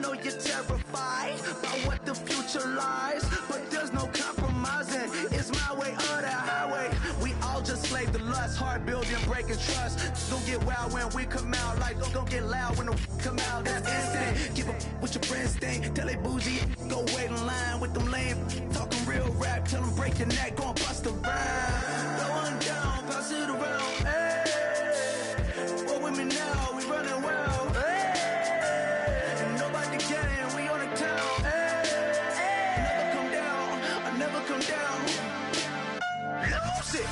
know you're terrified by what the future lies, but there's no compromising. It's my way or the highway. We all just slave the lust, heart building, breaking trust. Don't get wild when we come out, like don't get loud when the come out. That's instant. Give up what your friends think. Tell they bougie, go wait in line with them lame. Talking real rap, tell them break your neck, go and bust a rhyme. Blow one down, pass it around. Hey, what with me now? We running wild. Hey, and nobody getting, we on the town. Hey, never come down, I never come down. Lose it.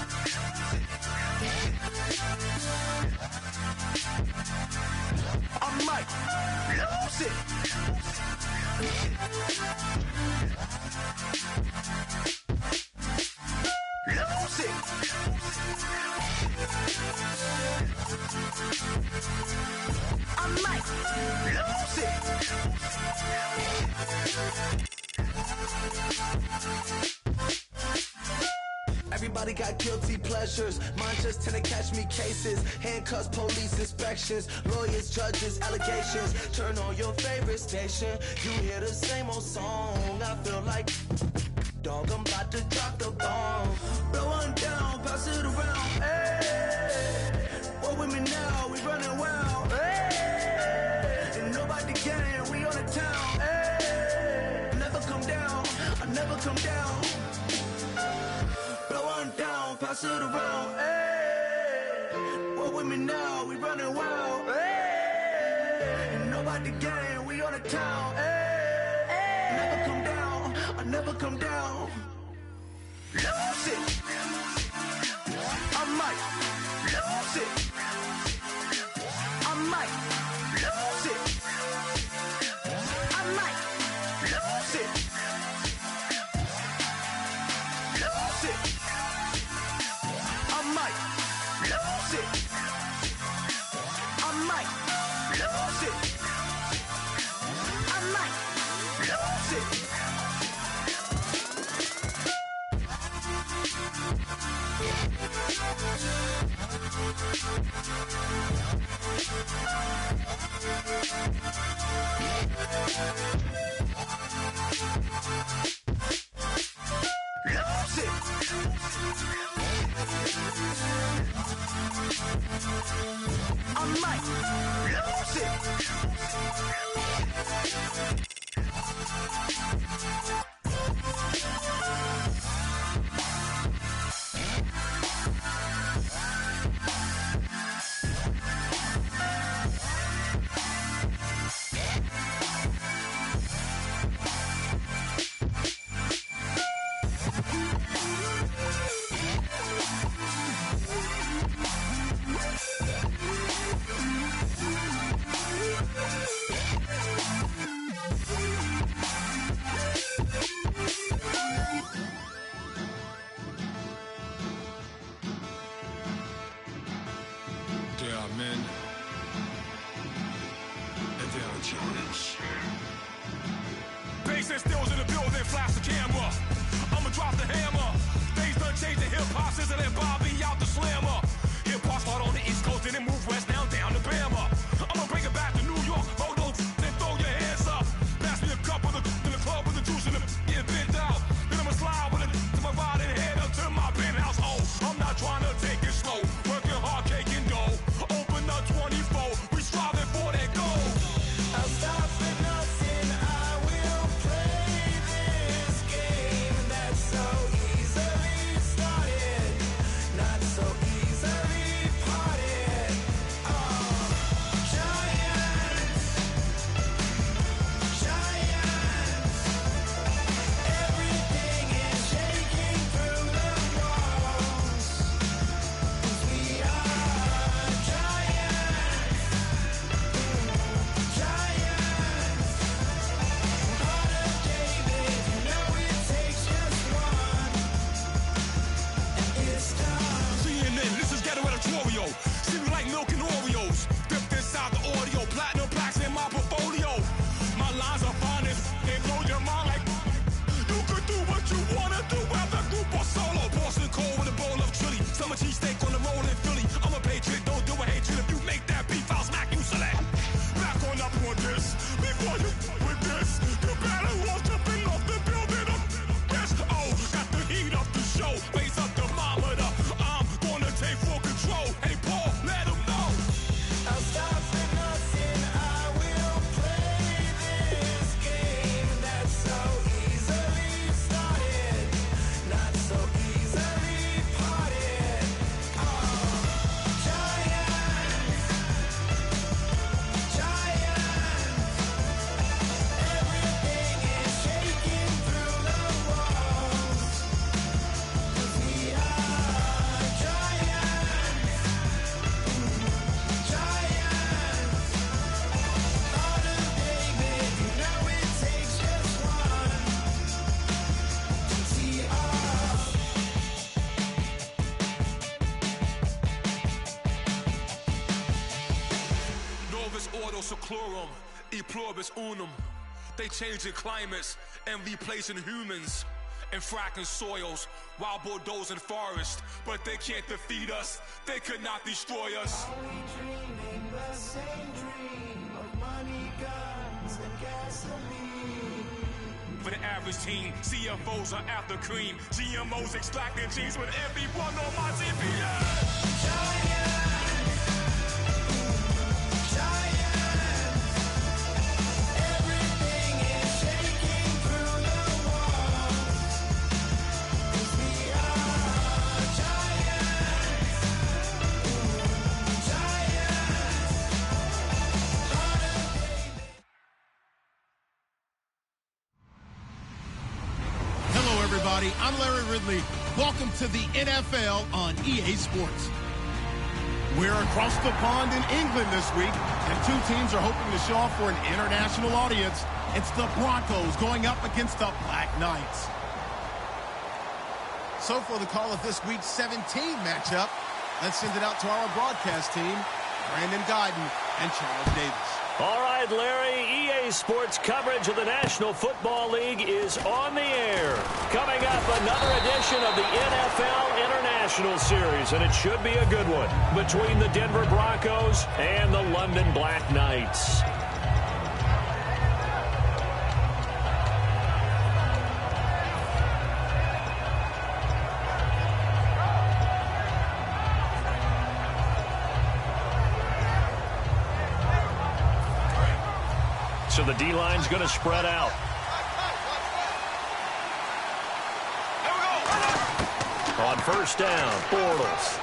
I might lose it. Lose it. I might lose it. Everybody got guilty pleasures. Mine just tend to catch me cases. Handcuffs, police inspections, lawyers, judges, allegations. Turn on your favorite station. You hear the same old song. I feel like, dog, I'm about to drop the bomb. Blow one down, pass it around. Hey, what with me now? We running wild. Hey, and nobody getting, we on the town. Hey, never come down, I never come down. Blow one down, pass it around. Hey, what with me now? We running wild. Hey, and nobody getting, we on the town. Hey, never come down, I never come down. Lose it. I might lose it. I might lose it. I might lose it. Lose it. I might lose it. I might lose it. I might lose it. I might lose it. There are men, and there are giants. Bass and stills in the building, flash the camera. I'ma drop the hammer. Things done changed the hip-hop since I let Bobby out the slammer. Hip-hop start on the East Coast and then move west down to Bama. I'ma bring it back to New York, hold on, then throw your hands up. Pass me a cup of the in the club with the juice and the get bent out. Then I'ma slide with it to my ride and head up to my penthouse. Oh, I'm not trying to take it slow, working hard, caking dough. Open up 24, we striving for that goal. I'll stop at nothing, I will play. deplorum, e pluribus unum. They changing climates and replacing humans and fracking soils while bulldozing forests. But they can't defeat us. They could not destroy us. Are we dreaming the same dream of money, guns, and gasoline? For the average team, CFOs are after cream. GMOs extracting genes with everyone on my TV. I'm Larry Ridley. Welcome to the NFL on EA Sports. We're across the pond in England this week, and two teams are hoping to show off for an international audience. It's the Broncos going up against the Black Knights. So for the call of this week's 17 matchup, let's send it out to our broadcast team, Brandon Guyton and Charles Davis. All right, Larry, EA Sports coverage of the National Football League is on the air. Coming up, another edition of the NFL International Series, and it should be a good one, between the Denver Broncos and the London Black Knights. So the D-line's going to spread out. On first down, Bortles.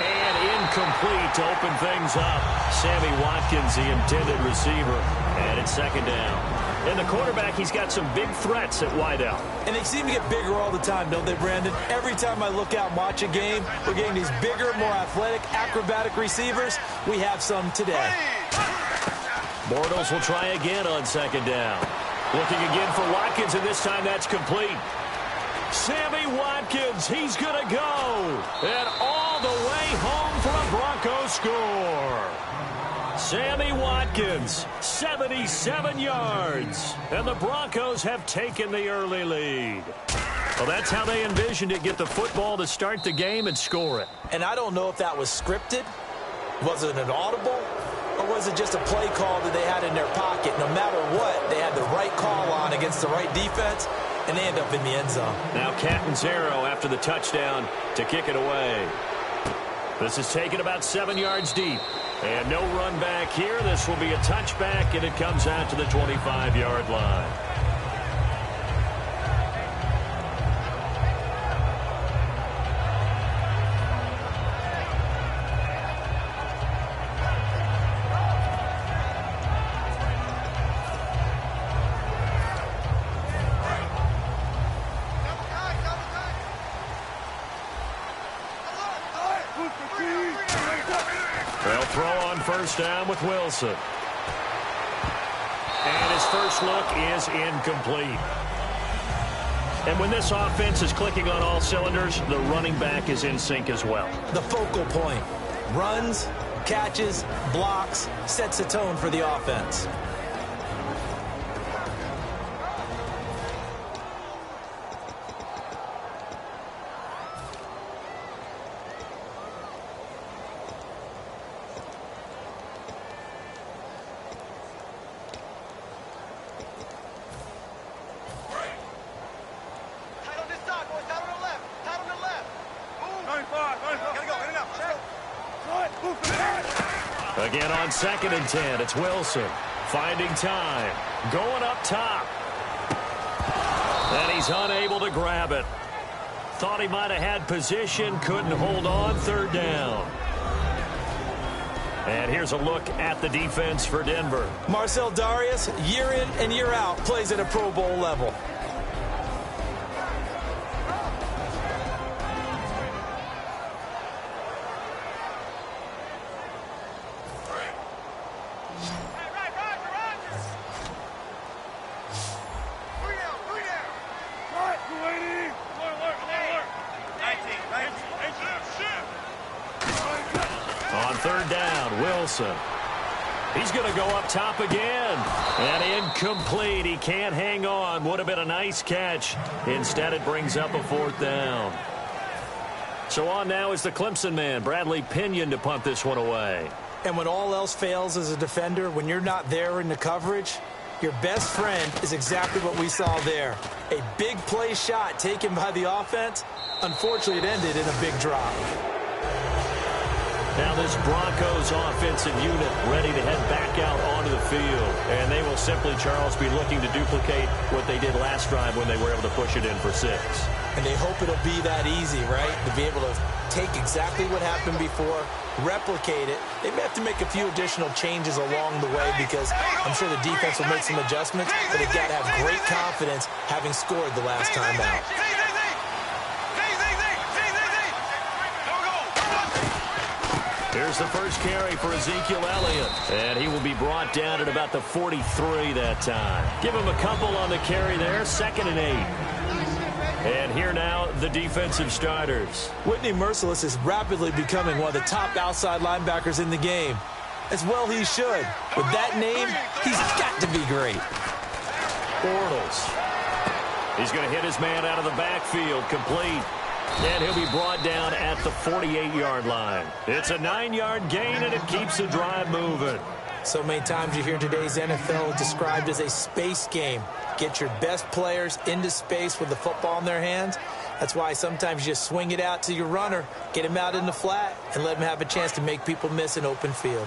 And incomplete to open things up. Sammy Watkins, the intended receiver. And it's second down. And the quarterback, he's got some big threats at wideout. And they seem to get bigger all the time, don't they, Brandon? Every time I look out and watch a game, we're getting these bigger, more athletic, acrobatic receivers. We have some today. Bortles will try again on second down. Looking again for Watkins, and this time that's complete. Sammy Watkins, he's going to go. And all the way home for a Broncos score. Sammy Watkins, 77 yards. And the Broncos have taken the early lead. Well, that's how they envisioned it, get the football to start the game and score it. And I don't know if that was scripted. Was it an audible? Or was it just a play call that they had in their pocket? No matter what, they had the right call on against the right defense, and they end up in the end zone. Now Catanzaro after the touchdown to kick it away. This is taken about 7 yards deep. And no run back here. This will be a touchback, and it comes out to the 25-yard line. They'll throw on first down with Wilson. And his first look is incomplete. And when this offense is clicking on all cylinders, the running back is in sync as well. The focal point. Runs, catches, blocks, sets the tone for the offense. Again on 2nd and 10, it's Wilson. Finding time. Going up top. And he's unable to grab it. Thought he might have had position, couldn't hold on, third down. And here's a look at the defense for Denver. Marcel Darius, year in and year out, plays at a Pro Bowl level. He's going to go up top again. And incomplete. He can't hang on. Would have been a nice catch. Instead, it brings up a 4th down. So on now is the Clemson man, Bradley Pinion, to punt this one away. And when all else fails as a defender, when you're not there in the coverage, your best friend is exactly what we saw there. A big play shot taken by the offense. Unfortunately, it ended in a big drop. Now this Broncos offensive unit ready to head back out onto the field. And they will simply, Charles, be looking to duplicate what they did last drive when they were able to push it in for 6. And they hope it'll be that easy, right? To be able to take exactly what happened before, replicate it. They may have to make a few additional changes along the way because I'm sure the defense will make some adjustments, but they've got to have great confidence having scored the last time out. Here's the first carry for Ezekiel Elliott, and he will be brought down at about the 43 that time. Give him a couple on the carry there, 2nd and 8. And here now, the defensive starters. Whitney Merciless is rapidly becoming one of the top outside linebackers in the game. As well he should. With that name, he's got to be great. Bortles. He's going to hit his man out of the backfield, complete. And he'll be brought down at the 48-yard line. It's a 9-yard gain, and it keeps the drive moving. So many times you hear today's NFL described as a space game. Get your best players into space with the football in their hands. That's why sometimes you just swing it out to your runner, get him out in the flat, and let him have a chance to make people miss an open field.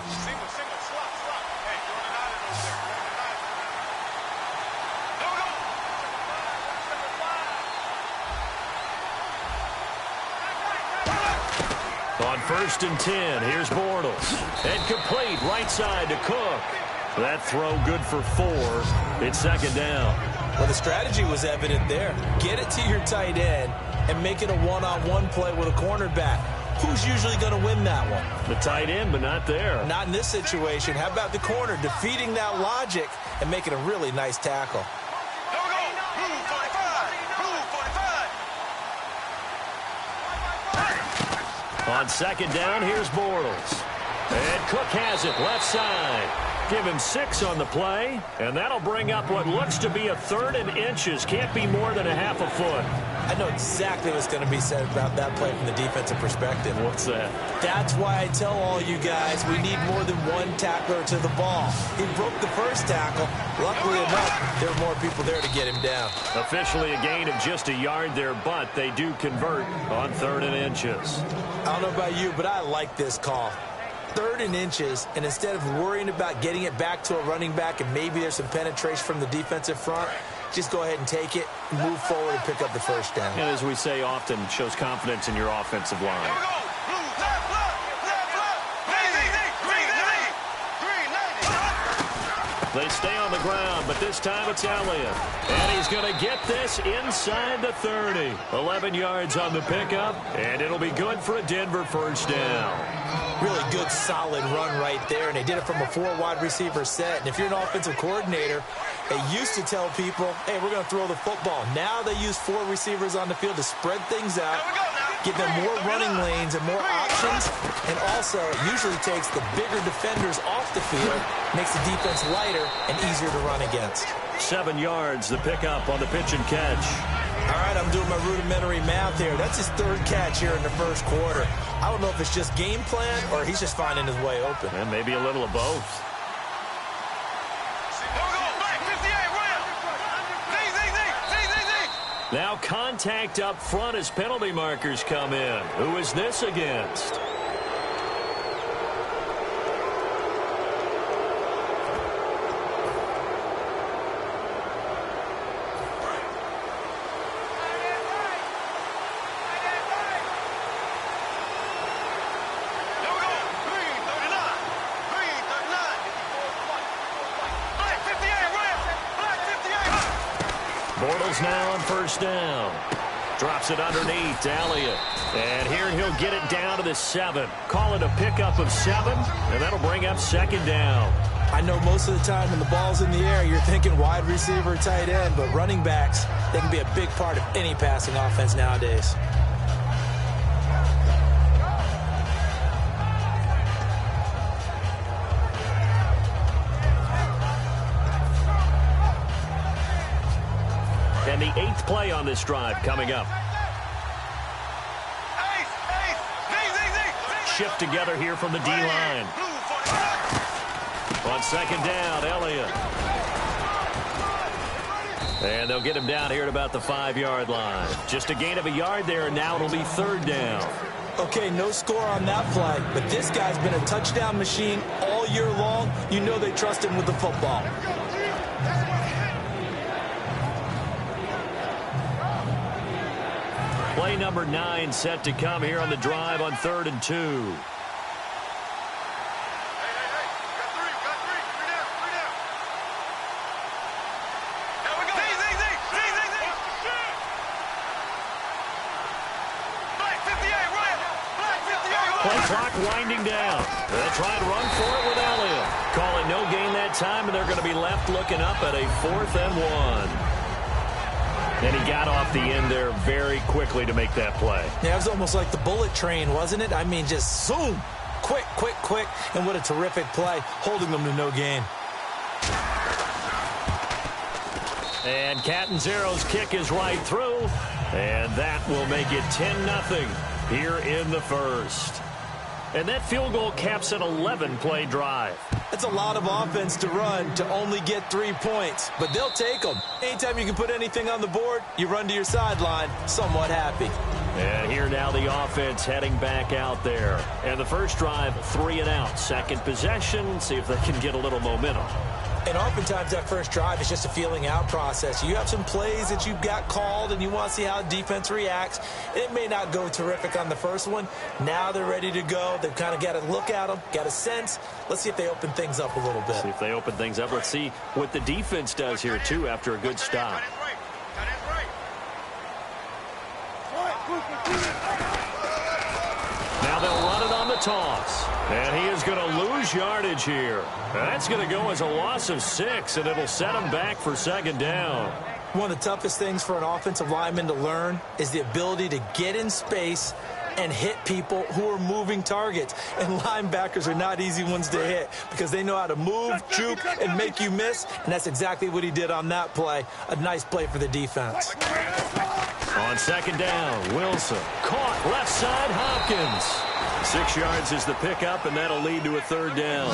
On 1st and 10, here's Bortles. And complete, right side to Cook. That throw good for 4. It's 2nd down. Well, the strategy was evident there. Get it to your tight end and make it a one-on-one play with a cornerback. Who's usually going to win that one? The tight end, but not there. Not in this situation. How about the corner defeating that logic and making a really nice tackle? On 2nd down, here's Bortles. And Cook has it, left side. Give him 6 on the play, and that'll bring up what looks to be a 3rd and inches. Can't be more than a half a foot. I know exactly what's going to be said about that play from the defensive perspective. What's that? That's why I tell all you guys we need more than one tackler to the ball. He broke the first tackle. Luckily enough, there were more people there to get him down. Officially a gain of just a yard there, but they do convert on 3rd and inches. I don't know about you, but I like this call. 3rd and inches, and instead of worrying about getting it back to a running back and maybe there's some penetration from the defensive front, just go ahead and take it, move forward, and pick up the 1st down. And as we say often, shows confidence in your offensive line. They stay on the ground, but this time it's Elliott. And he's going to get this inside the 30. 11 yards on the pickup, and it'll be good for a Denver 1st down. Really good, solid run right there, and they did it from a 4-wide receiver set. And if you're an offensive coordinator, they used to tell people, hey, we're going to throw the football. Now they use 4 receivers on the field to spread things out, give them more running lanes and more options, and also it usually takes the bigger defenders off the field, makes the defense lighter and easier to run against. 7 yards, the pickup on the pitch and catch. All right, I'm doing my rudimentary math here. That's his 3rd catch here in the 1st quarter. I don't know if it's just game plan or he's just finding his way open. And maybe a little of both. Now contact up front as penalty markers come in. Who is this against? Bortles now on 1st down. Drops it underneath to Elliott. And here he'll get it down to the 7. Call it a pickup of 7, and that'll bring up 2nd down. I know most of the time when the ball's in the air, you're thinking wide receiver, tight end, but running backs, they can be a big part of any passing offense nowadays. And the 8th play on this drive coming up. Shift together here from the D-line. On second down, Elliott. And they'll get him down here at about the 5-yard line. Just a gain of a yard there, and now it'll be 3rd down. Okay, no score on that play, but this guy's been a touchdown machine all year long. You know they trust him with the football. Play number 9 set to come here on the drive on 3rd and 2. Play clock winding down. They'll try to run for it with Elliott. Call it no gain that time, and they're going to be left looking up at a 4th and 1. And he got off the end there very quickly to make that play. Yeah, it was almost like the bullet train, wasn't it? I mean, just zoom. Quick, quick, quick. And what a terrific play, holding them to no gain. And Catanzero's kick is right through. And that will make it 10-0 here in the first. And that field goal caps an 11-play drive. That's a lot of offense to run to only get 3 points, but they'll take them. Anytime you can put anything on the board, you run to your sideline, somewhat happy. And here now the offense heading back out there. And the first drive, 3 and out. Second possession, see if they can get a little momentum. And oftentimes that first drive is just a feeling out process. You have some plays that you've got called and you want to see how the defense reacts. It may not go terrific on the first one. Now they're ready to go. They've kind of got to look at them, got a sense. Let's see if they open things up a little bit. See if they open things up. Let's see what the defense does here, too, after a good stop. Now they'll run it on the toss. And he is going to lose yardage here. That's going to go as a loss of 6, and it'll set him back for 2nd down. One of the toughest things for an offensive lineman to learn is the ability to get in space and hit people who are moving targets. And linebackers are not easy ones to hit because they know how to move, juke, and make you miss. And that's exactly what he did on that play. A nice play for the defense. On 2nd down, Wilson caught left side Hopkins. 6 yards is the pickup, and that'll lead to a 3rd down.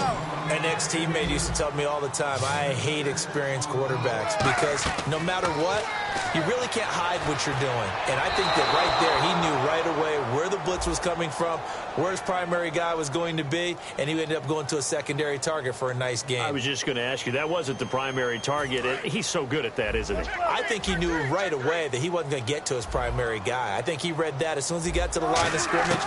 An ex-teammate used to tell me all the time, I hate experienced quarterbacks because no matter what, you really can't hide what you're doing. And I think that right there, he knew right away where the blitz was coming from, where his primary guy was going to be, and he ended up going to a secondary target for a nice game. I was just going to ask you, that wasn't the primary target. He's so good at that, isn't he? I think he knew right away that he wasn't going to get to his primary guy. I think he read that as soon as he got to the line of scrimmage,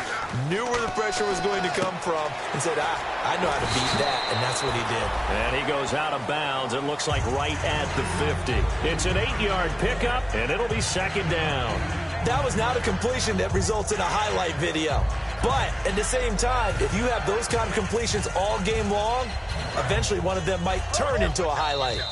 knew where the pressure was going to come from, and said, I know how to beat that, and that's what he did. And he goes out of bounds. It looks like right at the 50. It's an 8-yard pickup, and it'll be 2nd down. That was not a completion that results in a highlight video. But at the same time, if you have those kind of completions all game long, eventually one of them might turn into a highlight.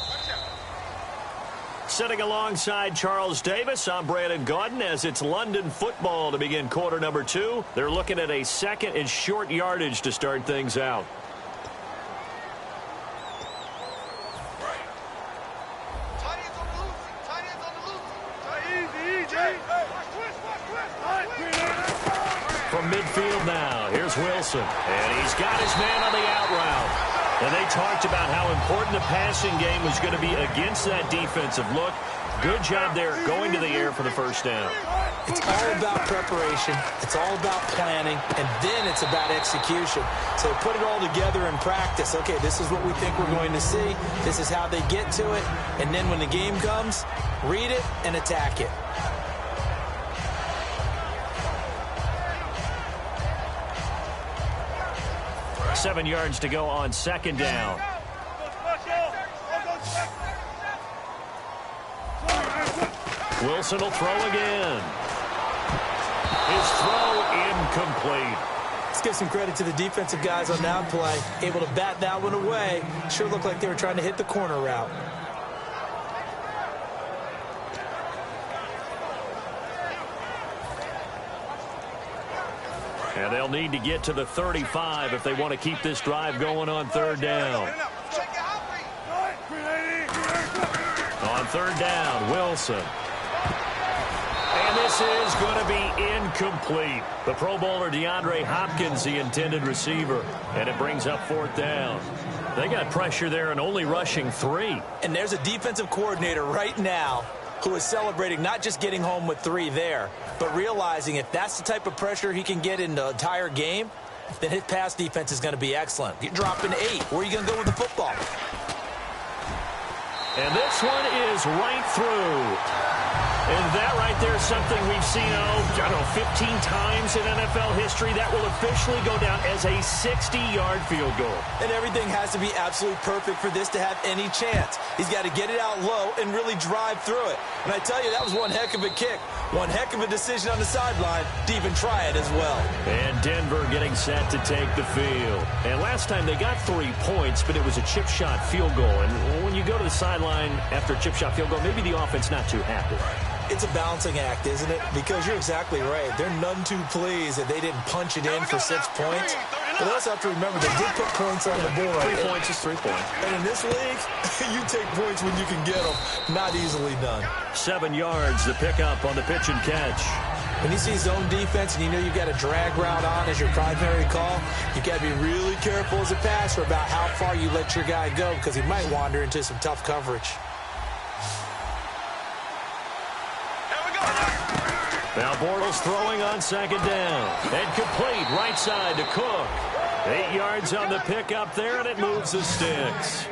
Sitting alongside Charles Davis, I'm Brandon Gaudin as it's London football to begin quarter number 2. They're looking at a 2nd and short yardage to start things out. From midfield now, here's Wilson. And he's got his man on the out route. And they talked about how important the passing game was going to be against that defensive look. Good job there going to the air for the 1st down. It's all about preparation. It's all about planning. And then it's about execution. So put it all together in practice. Okay, this is what we think we're going to see. This is how they get to it. And then when the game comes, read it and attack it. Seven yards to go on 2nd down. Wilson will throw again. His throw incomplete. Let's give some credit to the defensive guys on that play. Able to bat that one away. Sure looked like they were trying to hit the corner route. And they'll need to get to the 35 if they want to keep this drive going on 3rd down. On 3rd down, Wilson. this is going to be incomplete. The Pro Bowler DeAndre Hopkins, the intended receiver, and it brings up 4th down. They got pressure there and only rushing 3. And there's a defensive coordinator right now who is celebrating not just getting home with 3 there, but realizing if that's the type of pressure he can get in the entire game, then his pass defense is going to be excellent. You're dropping 8. Where are you going to go with the football? And this one is right through. And that right there is something we've seen, 15 times in NFL history. That will officially go down as a 60-yard field goal. And everything has to be absolutely perfect for this to have any chance. He's got to get it out low and really drive through it. And I tell you, that was one heck of a kick. One heck of a decision on the sideline to even try it as well. And Denver getting set to take the field. And last time they got 3 points, but it was a chip shot field goal. And when you go to the sideline after a chip shot field goal, maybe the offense not too happy. It's a balancing act, isn't it? Because you're exactly right. They're none too pleased that they didn't punch it in for 6 points. But they also have to remember they did put points on the board. 3 points is 3 points. And in this league, you take points when you can get them. Not easily done. 7 yards, the pickup on the pitch and catch. When you see zone defense and you know you've got a drag route on as your primary call, you've got to be really careful as a passer about how far you let your guy go because he might wander into some tough coverage. Now Bortles throwing on 2nd down. And complete right side to Cook. 8 yards on the pickup there, and it moves the sticks.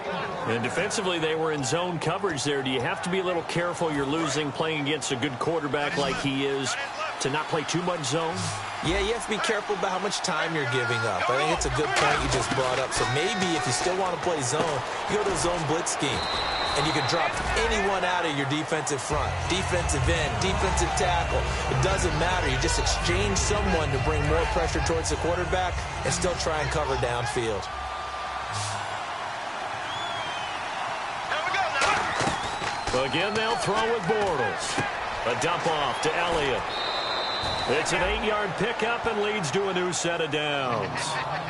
And defensively, they were in zone coverage there. Do you have to be a little careful? You're losing playing against a good quarterback like he is to not play too much zone? Yeah, you have to be careful about how much time you're giving up. I think it's a good point you just brought up. So maybe if you still want to play zone, you go to a zone blitz scheme. And you can drop anyone out of your defensive front. Defensive end, defensive tackle. It doesn't matter. You just exchange someone to bring more pressure towards the quarterback and still try and cover downfield. Again, they'll throw with Bortles. A dump off to Elliott. It's an 8-yard pickup and leads to a new set of downs.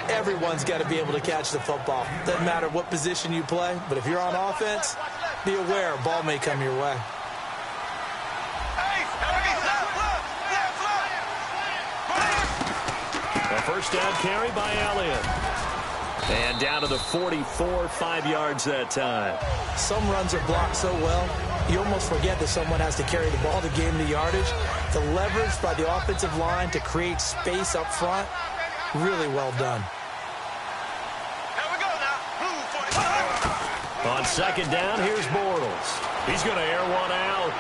Everyone's got to be able to catch the football. Doesn't matter what position you play, but if you're on offense, be aware a ball may come your way. A first down carry by Elliott. And down to the 44, 5 yards that time. Some runs are blocked so well, you almost forget that someone has to carry the ball to gain the yardage. The leverage by the offensive line to create space up front, really well done. On 2nd down, here's Bortles. He's going to air one out.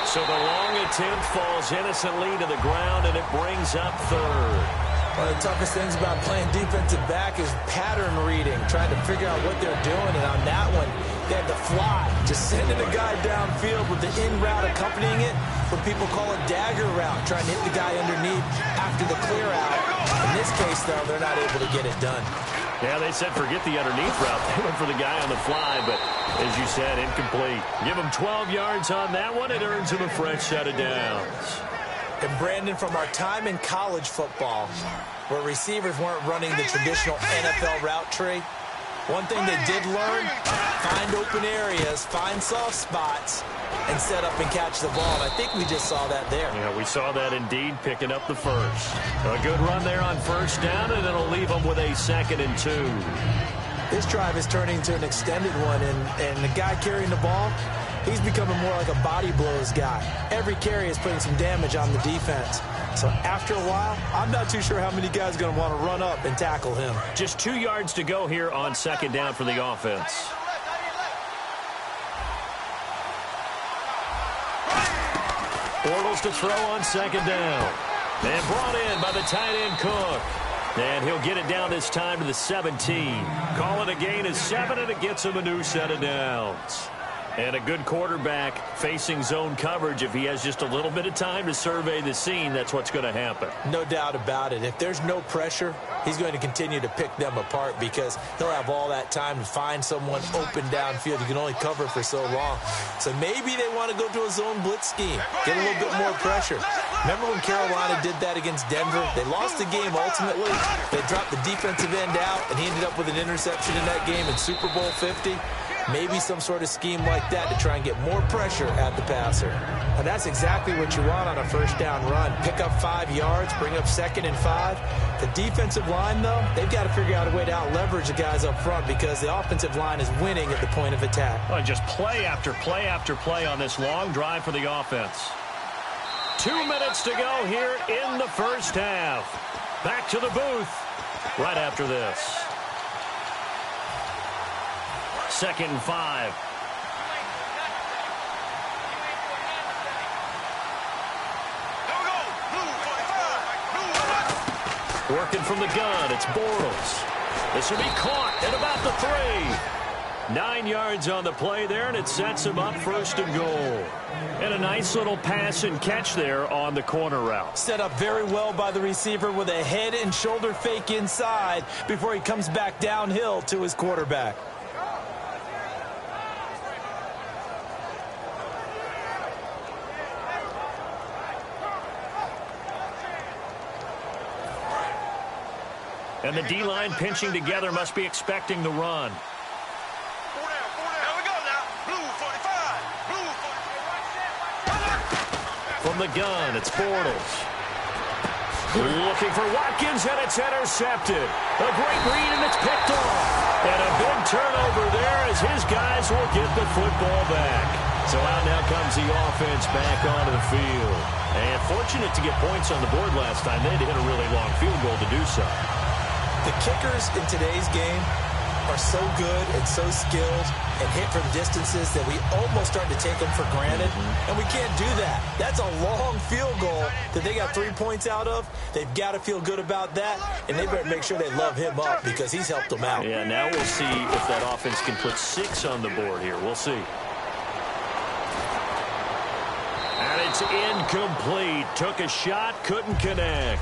So the long attempt falls innocently to the ground, and it brings up 3rd. One of the toughest things about playing defensive back is pattern reading, trying to figure out what they're doing. And on that one, they had to fly, just sending a guy downfield with the in route accompanying it. What people call a dagger route, trying to hit the guy underneath after the clear out. In this case, though, they're not able to get it done. Yeah, they said forget the underneath route. They went for the guy on the fly, but as you said, incomplete. Give him 12 yards on that one. It earns him a fresh set of downs. And Brandon, from our time in college football, where receivers weren't running the traditional NFL route tree, one thing they did learn, find open areas, find soft spots, and set up and catch the ball. And I think we just saw that there. Yeah, we saw that indeed, picking up the first. A good run there on 1st down, and it'll leave them with a 2nd and 2. This drive is turning into an extended one, and the guy carrying the ball, he's becoming more like a body blows guy. Every carry is putting some damage on the defense. So after a while, I'm not too sure how many guys are going to want to run up and tackle him. Just 2 yards to go here on 2nd down for the offense. Bortles to throw on 2nd down. And brought in by the tight end Cook. And he'll get it down this time to the 17. Call it a gain of 7, and it gets him a new set of downs. And a good quarterback facing zone coverage, if he has just a little bit of time to survey the scene, that's what's going to happen. No doubt about it. If there's no pressure, he's going to continue to pick them apart because he'll have all that time to find someone open downfield. You can only cover for so long. So maybe they want to go to a zone blitz scheme, get a little bit more pressure. Remember when Carolina did that against Denver? They lost the game ultimately. They dropped the defensive end out, and he ended up with an interception in that game in Super Bowl 50. Maybe some sort of scheme like that to try and get more pressure at the passer. And that's exactly what you want on a first down run. Pick up 5 yards, bring up 2nd and 5. The defensive line, though, they've got to figure out a way to out-leverage the guys up front because the offensive line is winning at the point of attack. Oh, just play after play after play on this long drive for the offense. 2 minutes to go here in the first half. Back to the booth right after this. 2nd and 5. Working from the gun, it's Bortles. This will be caught at about the 3. 9 yards on the play there, and it sets him up 1st and goal. And a nice little pass and catch there on the corner route. Set up very well by the receiver with a head and shoulder fake inside before he comes back downhill to his quarterback. And the D-line pinching together must be expecting the run. From the gun, it's Bortles. Looking for Watkins, and it's intercepted. A great read, and it's picked off. And a big turnover there as his guys will get the football back. So out now comes the offense back onto the field. And fortunate to get points on the board last time. They had to hit a really long field goal to do so. The kickers in today's game are so good and so skilled and hit from distances that we almost start to take them for granted, and we can't do that. That's a long field goal that they got 3 points out of. They've got to feel good about that, and they better make sure they love him up because he's helped them out. Yeah, now we'll see if that offense can put 6 on the board here. We'll see. And it's incomplete. Took a shot, couldn't connect.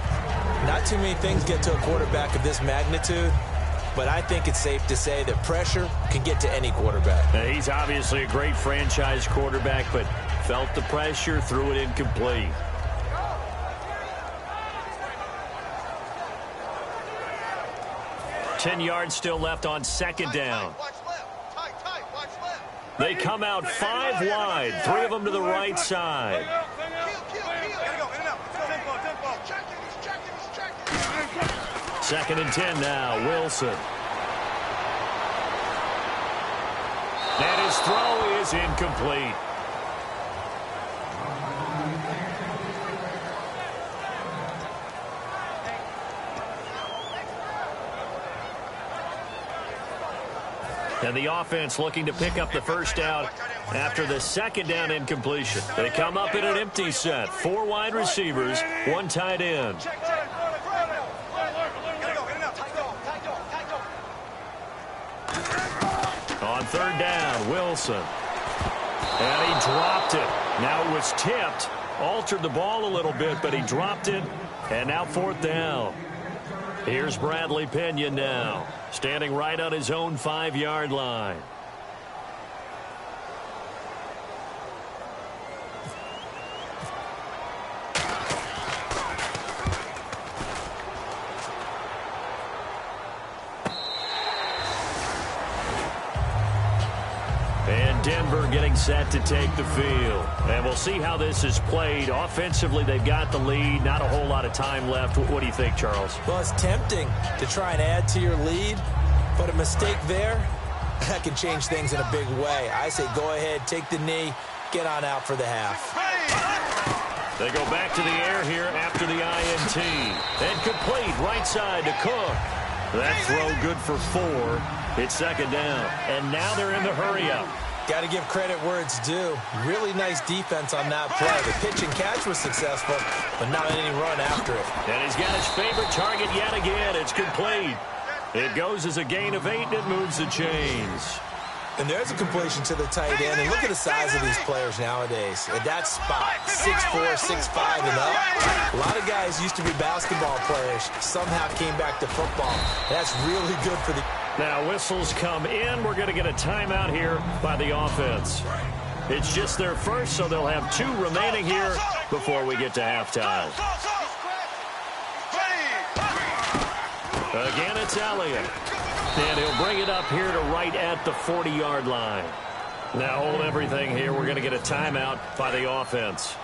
Not too many things get to a quarterback of this magnitude, but I think it's safe to say that pressure can get to any quarterback. Now, he's obviously a great franchise quarterback, but felt the pressure, threw it incomplete. Ten yards still left on 2nd down. They come out 5 wide, 3 of them to the right side. 2nd and 10 now, Wilson. And his throw is incomplete. And the offense looking to pick up the first down after the 2nd down incompletion. They come up in an empty set. 4 wide receivers, 1 tight end. On 3rd down, Wilson. And he dropped it. Now it was tipped. Altered the ball a little bit, but he dropped it. And now 4th down. Here's Bradley Pena now, standing right on his own 5-yard line. Denver getting set to take the field. And we'll see how this is played. Offensively, they've got the lead. Not a whole lot of time left. What do you think, Charles? Well, it's tempting to try and add to your lead, but a mistake there, that can change things in a big way. I say go ahead, take the knee, get on out for the half. They go back to the air here after the INT. And complete right side to Cook. That throw good for 4. It's 2nd down. And now they're in the hurry-up. Got to give credit where it's due. Really nice defense on that play. The pitch and catch was successful, but not any run after it. And he's got his favorite target yet again. It's complete. It goes as a gain of 8, and it moves the chains. And there's a completion to the tight end. And look at the size of these players nowadays. At that spot, 6'4", 6'5", and up. A lot of guys used to be basketball players. Somehow came back to football. That's really good for the... Now whistles come in. We're going to get a timeout here by the offense. It's just their first, so they'll have 2 remaining here before we get to halftime. Again, it's Elliott. And he'll bring it up here to right at the 40-yard line. Now hold everything here. We're going to get a timeout by the offense.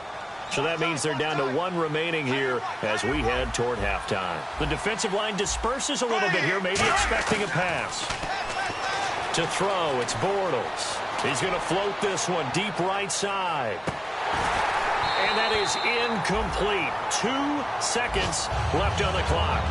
So that means they're down to 1 remaining here as we head toward halftime. The defensive line disperses a little bit here, maybe expecting a pass. To throw, it's Bortles. He's going to float this one deep right side. And that is incomplete. 2 seconds left on the clock.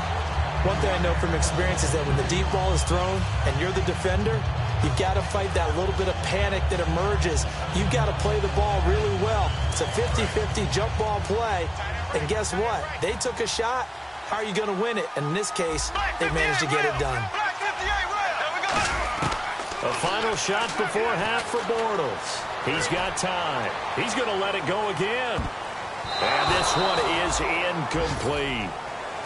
One thing I know from experience is that when the deep ball is thrown and you're the defender, you've got to fight that little bit of panic that emerges. You've got to play the ball really well. It's a 50-50 jump ball play. And guess what? They took a shot. How are you going to win it? And in this case, they managed to get it done. A final shot before half for Bortles. He's got time. He's going to let it go again. And this one is incomplete.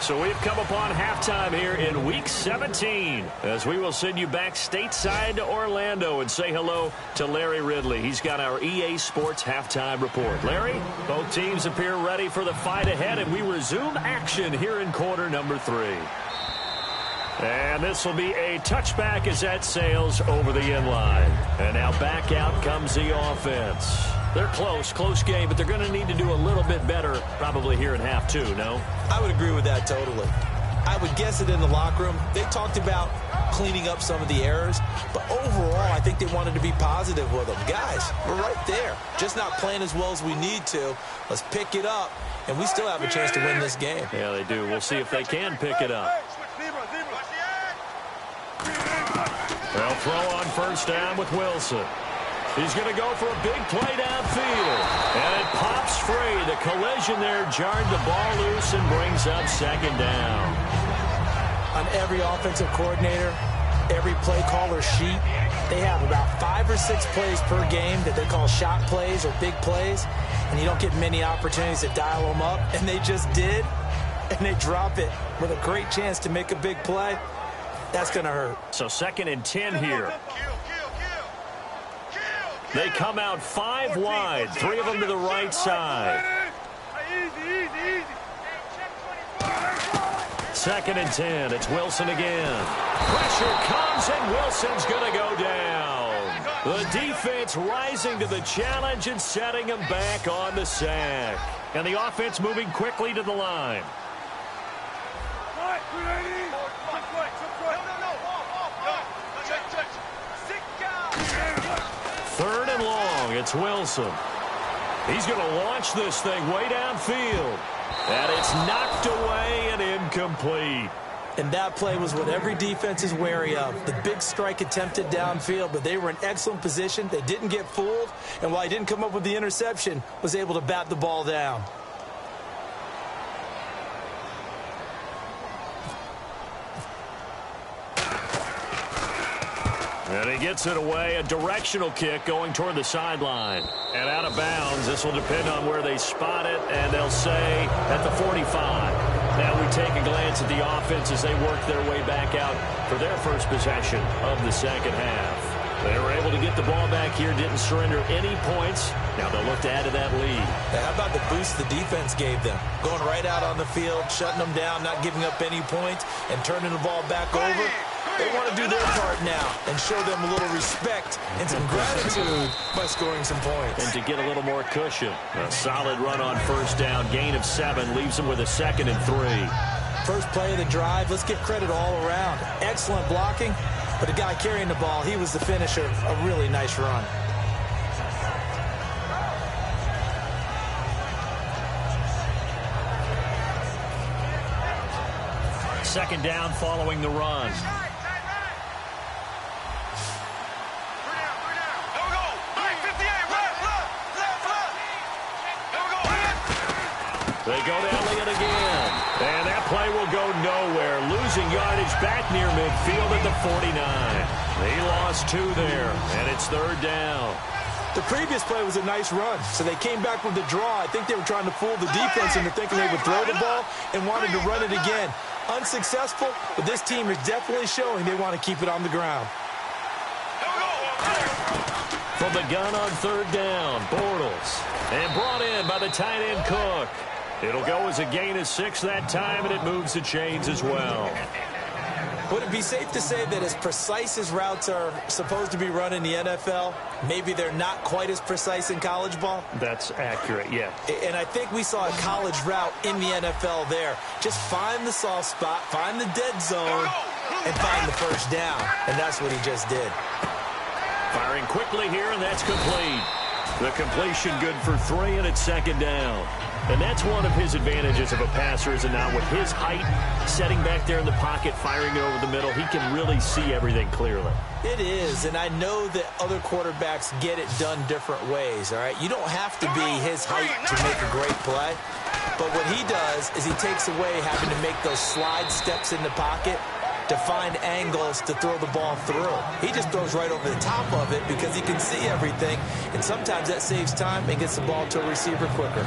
So we've come upon halftime here in Week 17 as we will send you back stateside to Orlando and say hello to Larry Ridley. He's got our EA Sports halftime report. Larry, both teams appear ready for the fight ahead, and we resume action here in quarter number 3. And this will be a touchback as that sails over the inline. And now back out comes the offense. They're close game, but they're going to need to do a little bit better probably here in half 2, no? I would agree with that totally. I would guess it in the locker room. They talked about cleaning up some of the errors, but overall I think they wanted to be positive with them. Guys, we're right there. Just not playing as well as we need to. Let's pick it up, and we still have a chance to win this game. Yeah, they do. We'll see if they can pick it up. They'll throw on first down with Wilson. He's going to go for a big play downfield. And it pops free. The collision there jarred the ball loose and brings up second down. On every offensive coordinator, every play caller sheet, they have about 5 or 6 plays per game that they call shot plays or big plays. And you don't get many opportunities to dial them up. And they just did. And they drop it with a great chance to make a big play. That's going to hurt. So 2nd and 10 here. They come out 5 wide, 3 of them to the right side. 2nd and 10. It's Wilson again. Pressure comes, and Wilson's going to go down. The defense rising to the challenge and setting him back on the sack. And the offense moving quickly to the line. 3rd and long. It's Wilson. He's going to launch this thing way downfield. And it's knocked away and incomplete. And that play was what every defense is wary of. The big strike attempted downfield, but they were in excellent position. They didn't get fooled. And while he didn't come up with the interception, was able to bat the ball down. And he gets it away, a directional kick going toward the sideline. And out of bounds, this will depend on where they spot it, and they'll say at the 45. Now we take a glance at the offense as they work their way back out for their first possession of the second half. They were able to get the ball back here, didn't surrender any points. Now they'll look to add to that lead. How about the boost the defense gave them? Going right out on the field, shutting them down, not giving up any points, and turning the ball back over. They want to do their part now and show them a little respect and some gratitude by scoring some points. And to get a little more cushion. A solid run on first down. Gain of 7 leaves them with a 2nd and 3. First play of the drive, let's give credit all around. Excellent blocking, but the guy carrying the ball, he was the finisher. A really nice run. Second down following the run. They go to Elliott again. And that play will go nowhere. Losing yardage back near midfield at the 49. He lost 2 there, and it's 3rd down. The previous play was a nice run, so they came back with the draw. I think they were trying to fool the defense into thinking they would throw the ball and wanted to run it again. Unsuccessful, but this team is definitely showing they want to keep it on the ground. From the gun on 3rd down, Bortles. And brought in by the tight end Cook. It'll go as a gain of 6 that time, and it moves the chains as well. Would it be safe to say that as precise as routes are supposed to be run in the NFL, maybe they're not quite as precise in college ball? That's accurate, yeah. And I think we saw a college route in the NFL there. Just find the soft spot, find the dead zone, and find the first down. And that's what he just did. Firing quickly here, and that's complete. The completion good for 3, and it's second down. And that's one of his advantages of a passer, is not with his height, setting back there in the pocket, firing it over the middle. He can really see everything clearly. It is, and I know that other quarterbacks get it done different ways, all right? You don't have to be his height to make a great play. But what he does is he takes away having to make those slide steps in the pocket to find angles to throw the ball through. He just throws right over the top of it because he can see everything, and sometimes that saves time and gets the ball to a receiver quicker.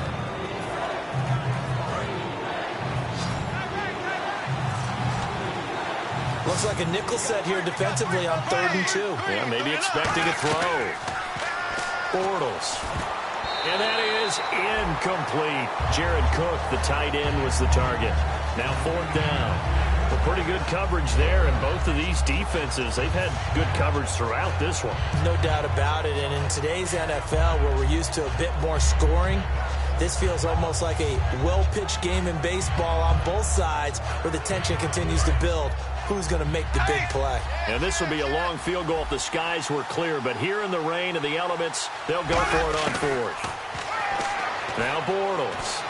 Looks like a nickel set here defensively on 3rd and 2. Yeah, maybe expecting a throw. Bortles. And that is incomplete. Jared Cook, the tight end, was the target. Now 4th down. Well, pretty good coverage there, and both of these defenses, they've had good coverage throughout this one. No doubt about it, and in today's NFL, where we're used to a bit more scoring, this feels almost like a well-pitched game in baseball on both sides where the tension continues to build. Who's going to make the big play? And this will be a long field goal if the skies were clear, but here in the rain and the elements, they'll go for it on 4th. Now Bortles.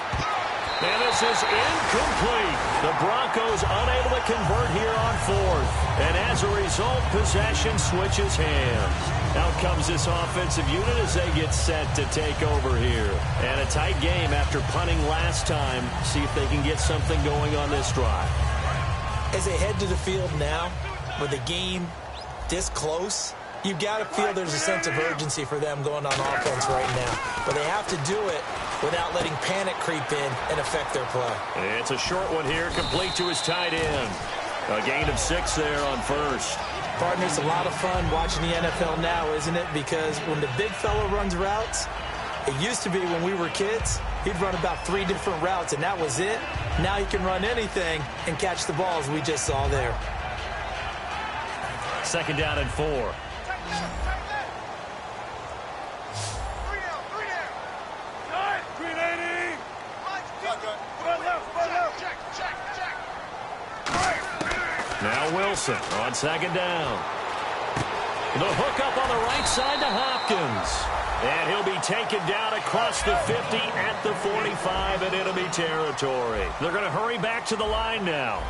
And this is incomplete. The Broncos unable to convert here on 4th. And as a result, possession switches hands. Out comes this offensive unit as they get set to take over here. And a tight game after punting last time. See if they can get something going on this drive. As they head to the field now, with the game this close, you've got to feel there's a sense of urgency for them going on offense right now. But they have to do it without letting panic creep in and affect their play. It's a short one here, complete to his tight end. A gain of 6 there on 1st. Partner, it's a lot of fun watching the NFL now, isn't it? Because when the big fella runs routes, it used to be when we were kids, he'd run about 3 different routes, and that was it. Now he can run anything and catch the balls we just saw there. 2nd down and 4. Now Wilson on 2nd down. The hook up on the right side to Hopkins. And he'll be taken down across the 50 at the 45 in enemy territory. They're going to hurry back to the line now.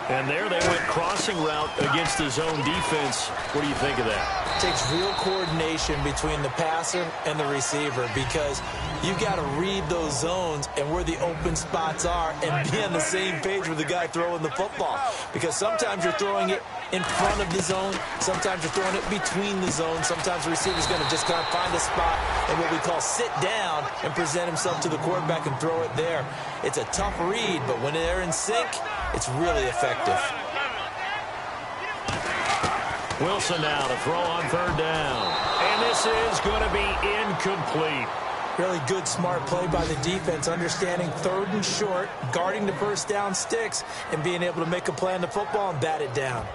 And there they went crossing route against the zone defense. What do you think of that? It takes real coordination between the passer and the receiver because you've got to read those zones and where the open spots are and be on the same page with the guy throwing the football. Because sometimes you're throwing it in front of the zone. Sometimes you're throwing it between the zones. Sometimes the receiver's going to just kind of find a spot and what we call sit down and present himself to the quarterback and throw it there. It's a tough read, but when they're in sync, it's really effective. Wilson now to throw on 3rd down. And this is going to be incomplete. Really good, smart play by the defense, understanding 3rd and short, guarding the first down sticks, and being able to make a play on the football and bat it down.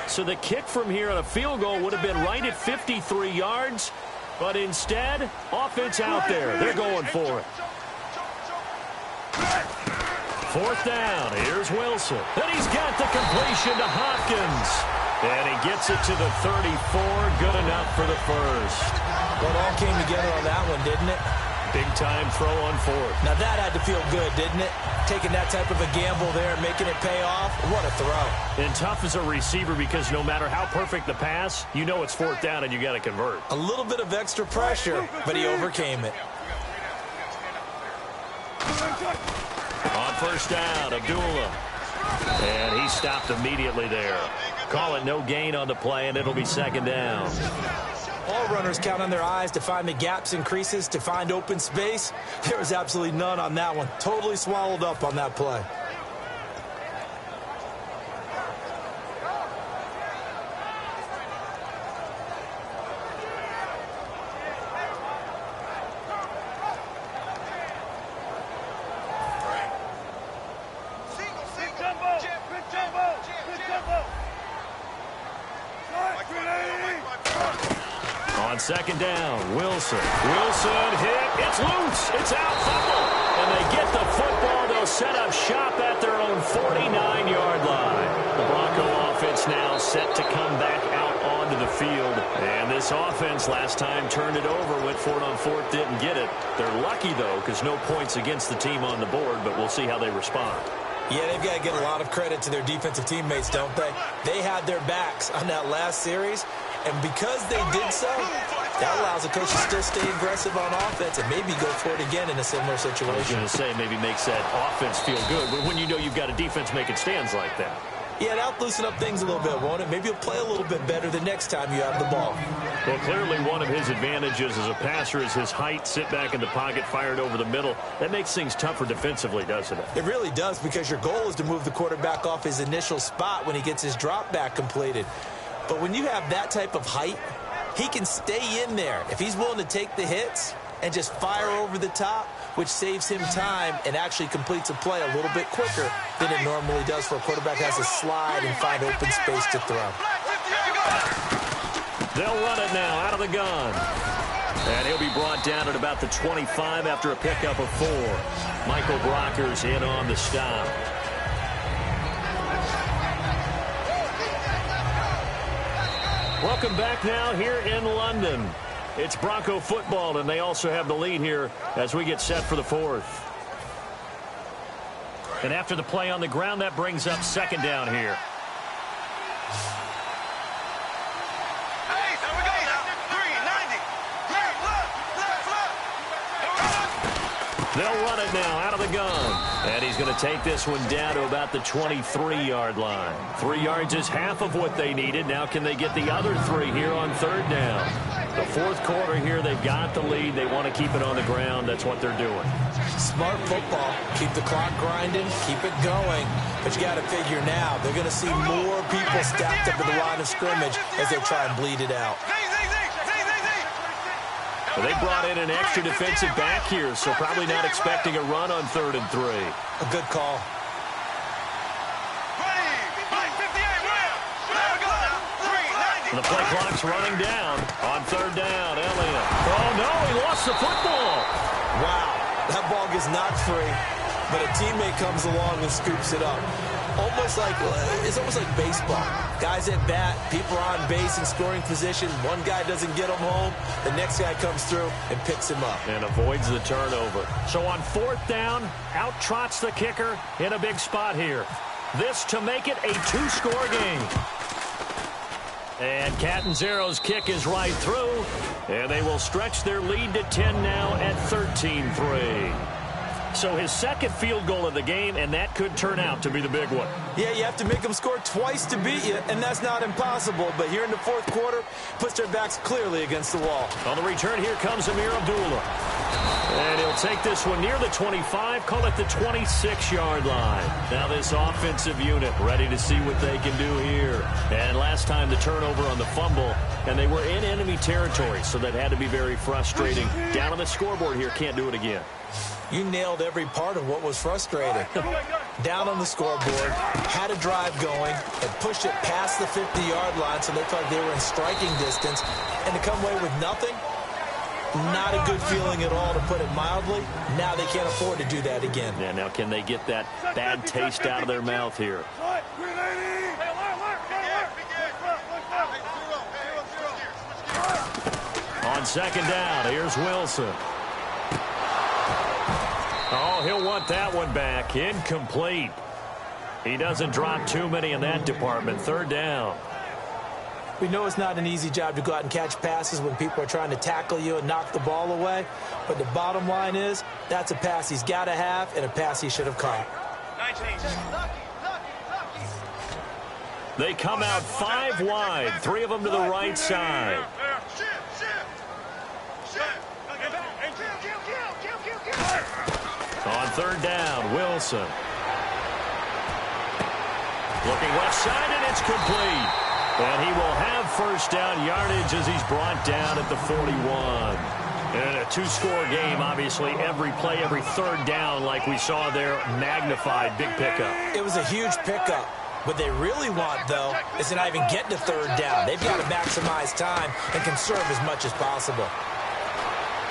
So the kick from here on a field goal would have been right at 53 yards, but instead, offense out there. They're going for it. 4th down. Here's Wilson. And he's got the completion to Hopkins. And he gets it to the 34. Good enough for the first. Well, it all came together on that one, didn't it? Big-time throw on 4th. Now that had to feel good, didn't it? Taking that type of a gamble there and making it pay off. What a throw. And tough as a receiver because no matter how perfect the pass, you know it's 4th down and you got to convert. A little bit of extra pressure, but he overcame it. On 1st down, Abdullah. And he stopped immediately there. Call it no gain on the play, and it'll be 2nd down. All runners count on their eyes to find the gaps and creases, to find open space. There was absolutely none on that one. Totally swallowed up on that play. On second down, Wilson. Wilson hit. It's loose. It's out. Fumble. And they get the football. They'll set up shop at their own 49-yard line. The Bronco offense now set to come back out onto the field. And this offense last time turned it over, went for it on fourth, didn't get it. They're lucky, though, because no points against the team on the board, but we'll see how they respond. Yeah, they've got to get a lot of credit to their defensive teammates, don't they? They had their backs on that last series, and because they did so, that allows the coach to still stay aggressive on offense and maybe go for it again in a similar situation. I was going to say maybe makes that offense feel good, but when you know you've got a defense making stands like that. Yeah, that'll loosen up things a little bit, won't it? Maybe you'll play a little bit better the next time you have the ball. Well, clearly one of his advantages as a passer is his height, sit back in the pocket, fired over the middle. That makes things tougher defensively, doesn't it? It really does, because your goal is to move the quarterback off his initial spot when he gets his drop back completed. But when you have that type of height, he can stay in there. If he's willing to take the hits and just fire over the top, which saves him time and actually completes a play a little bit quicker than it normally does for a quarterback who has to slide and find open space to throw. They'll run it now out of the gun. And he'll be brought down at about the 25 after a pickup of 4. Michael Brocker's in on the stop. Welcome back now here in London. It's Bronco football, and they also have the lead here as we get set for the fourth. And after the play on the ground, that brings up second down here. They'll run it now out of the gun. And he's going to take this one down to about the 23-yard line. 3 yards is half of what they needed. Now can they get the other 3 here on third down? The fourth quarter here, they've got the lead. They want to keep it on the ground. That's what they're doing. Smart football. Keep the clock grinding. Keep it going. But you got to figure now, they're going to see more people stacked up at the line of scrimmage as they try and bleed it out. Well, they brought in an extra defensive back here, so probably not expecting a run on 3rd and 3. A good call. And the play clock's running down on 3rd down. Elliott. Oh, no, he lost the football. Wow, that ball gets knocked free, but a teammate comes along and scoops it up. It's almost like baseball. Guys at bat, people are on base in scoring position. One guy doesn't get him home. The next guy comes through and picks him up. And avoids the turnover. So on 4th down, out trots the kicker in a big spot here. This to make it a 2-score game. And Catanzaro's kick is right through. And they will stretch their lead to 10 now at 13-3. So his second field goal of the game, and that could turn out to be the big one. Yeah, you have to make them score twice to beat you, and that's not impossible. But here in the fourth quarter, puts their backs clearly against the wall. On the return, here comes Amir Abdullah. And he'll take this one near the 25, call it the 26-yard line. Now this offensive unit ready to see what they can do here. And last time the turnover on the fumble, and they were in enemy territory, so that had to be very frustrating. Down on the scoreboard here, can't do it again. You nailed every part of what was frustrating. Down on the scoreboard, had a drive going, and pushed it past the 50-yard line so they felt like they were in striking distance. And to come away with nothing, not a good feeling at all, to put it mildly. Now they can't afford to do that again. Yeah, now can they get that bad taste out of their mouth here? On second down, here's Wilson. Oh, he'll want that one back. Incomplete. He doesn't drop too many in that department. 3rd down. We know it's not an easy job to go out and catch passes when people are trying to tackle you and knock the ball away. But the bottom line is, that's a pass he's got to have and a pass he should have caught. They come out 5 wide. 3 of them to the right side. On 3rd down, Wilson. Looking left side, and it's complete. And he will have first down yardage as he's brought down at the 41. And a 2-score game, obviously, every play, every 3rd down, like we saw there, magnified, big pickup. It was a huge pickup. What they really want, though, is to not even get to third down. They've got to maximize time and conserve as much as possible.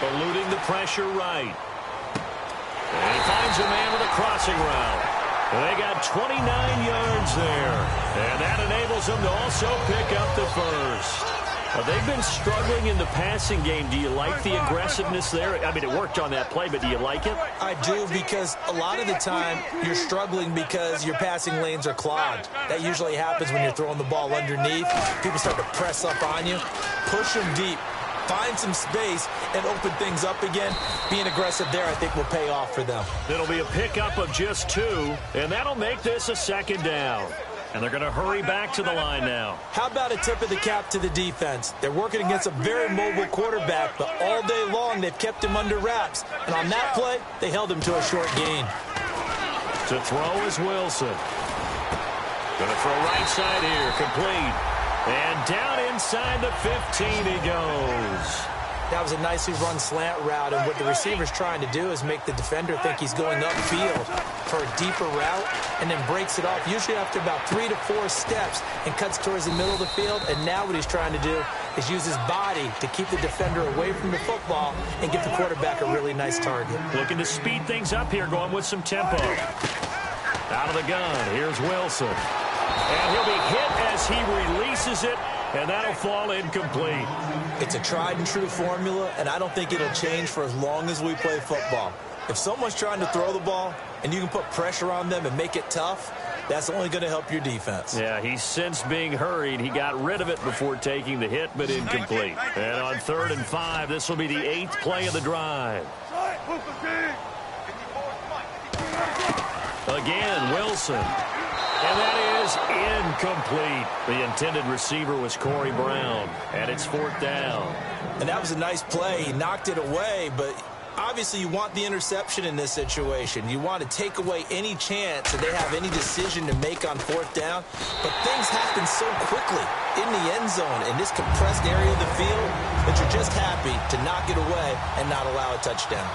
Eluding the pressure right. And he finds a man with a crossing route. They got 29 yards there. And that enables them to also pick up the first. They've been struggling in the passing game. Do you like the aggressiveness there? I mean, it worked on that play, but do you like it? I do, because a lot of the time you're struggling because your passing lanes are clogged. That usually happens when you're throwing the ball underneath. People start to press up on you. Push them deep. Find some space and open things up again. Being aggressive there, I think, will pay off for them. It'll be a pickup of just 2, and that'll make this a second down. And they're going to hurry back to the line now. How about a tip of the cap to the defense? They're working against a very mobile quarterback, but all day long they've kept him under wraps. And on that play, they held him to a short gain. To throw is Wilson. Going to throw right side here, complete. And down inside the 15 he goes. That was a nicely run slant route, and what the receiver's trying to do is make the defender think he's going upfield for a deeper route, and then breaks it off, usually after about 3 to 4 steps, and cuts towards the middle of the field. And now what he's trying to do is use his body to keep the defender away from the football and get the quarterback a really nice target. Looking to speed things up here, going with some tempo. Out of the gun, here's Wilson. And he'll be hit as he releases it, and that'll fall incomplete. It's a tried-and-true formula, and I don't think it'll change for as long as we play football. If someone's trying to throw the ball and you can put pressure on them and make it tough, that's only going to help your defense. Yeah, he's since being hurried. He got rid of it before taking the hit, but incomplete. And on 3rd and 5, this will be the 8th play of the drive. Again, Wilson. And that is incomplete. The intended receiver was Corey Brown, and it's 4th down. And that was a nice play. He knocked it away, but obviously you want the interception in this situation. You want to take away any chance that they have any decision to make on 4th down. But things happen so quickly in the end zone in this compressed area of the field that you're just happy to knock it away and not allow a touchdown.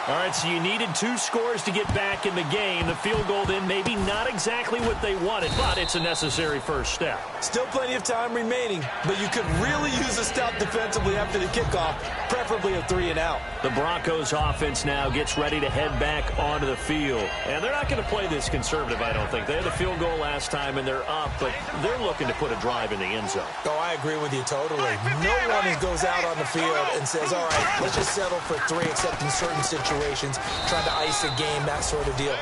All right, so you needed 2 scores to get back in the game. The field goal then maybe not exactly what they wanted, but it's a necessary first step. Still plenty of time remaining, but you could really use a stop defensively after the kickoff, preferably a 3 and out. The Broncos offense now gets ready to head back onto the field. And they're not going to play this conservative, I don't think. They had the field goal last time, and they're up, but they're looking to put a drive in the end zone. Oh, I agree with you totally. No one goes out on the field and says, all right, let's just settle for 3, except in certain situations, trying to ice a game, that sort of deal.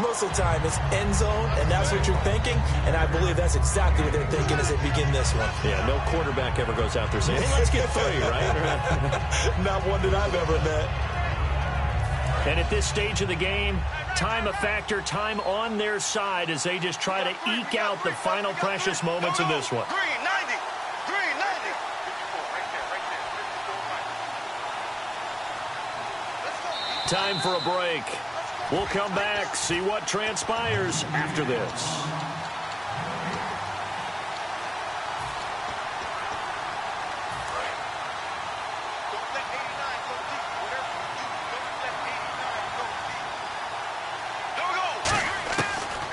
Most of the time, it's end zone, and that's what you're thinking, and I believe that's exactly what they're thinking as they begin this one. Yeah, no quarterback ever goes out there saying, hey, let's get 3, right? Not one that I've ever met. And at this stage of the game, time a factor, time on their side as they just try to eke out the final precious moments of this one. 390. Time for a break. We'll come back, see what transpires after this.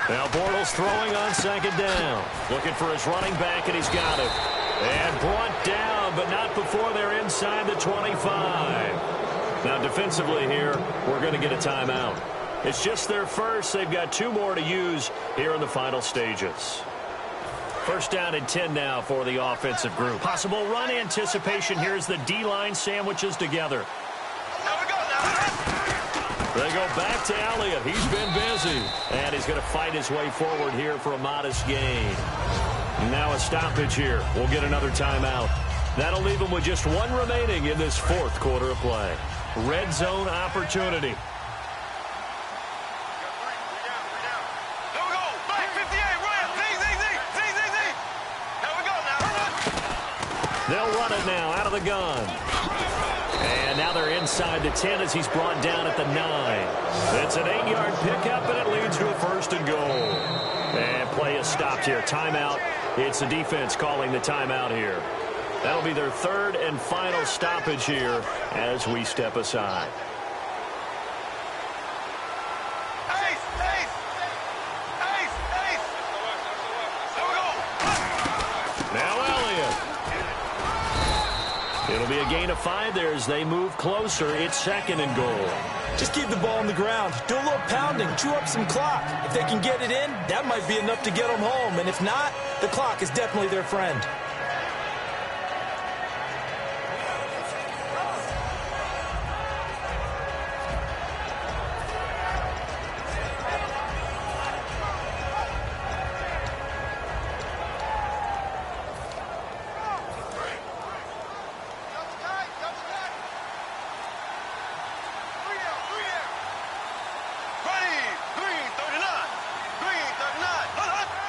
Now Bortles throwing on 2nd down. Looking for his running back, and he's got it. And brought down, but not before they're inside the 25. Now defensively here, we're going to get a timeout. It's just their first. They've got 2 more to use here in the final stages. 1st down and 10 now for the offensive group. Possible run anticipation. Here's the D-line sandwiches together. They go back to Elliott. He's been busy. And he's going to fight his way forward here for a modest gain. Now a stoppage here. We'll get another timeout. That'll leave them with just 1 remaining in this 4th quarter of play. Red zone opportunity. They'll run it now out of the gun. And now they're inside the 10 as he's brought down at the 9. It's an 8-yard pickup, and it leads to a 1st and goal. And play is stopped here. Timeout. It's the defense calling the timeout here. That'll be their 3rd and final stoppage here as we step aside. It'll be a gain of 5 there as they move closer. It's 2nd and goal. Just keep the ball on the ground. Do a little pounding. Chew up some clock. If they can get it in, that might be enough to get them home. And if not, the clock is definitely their friend.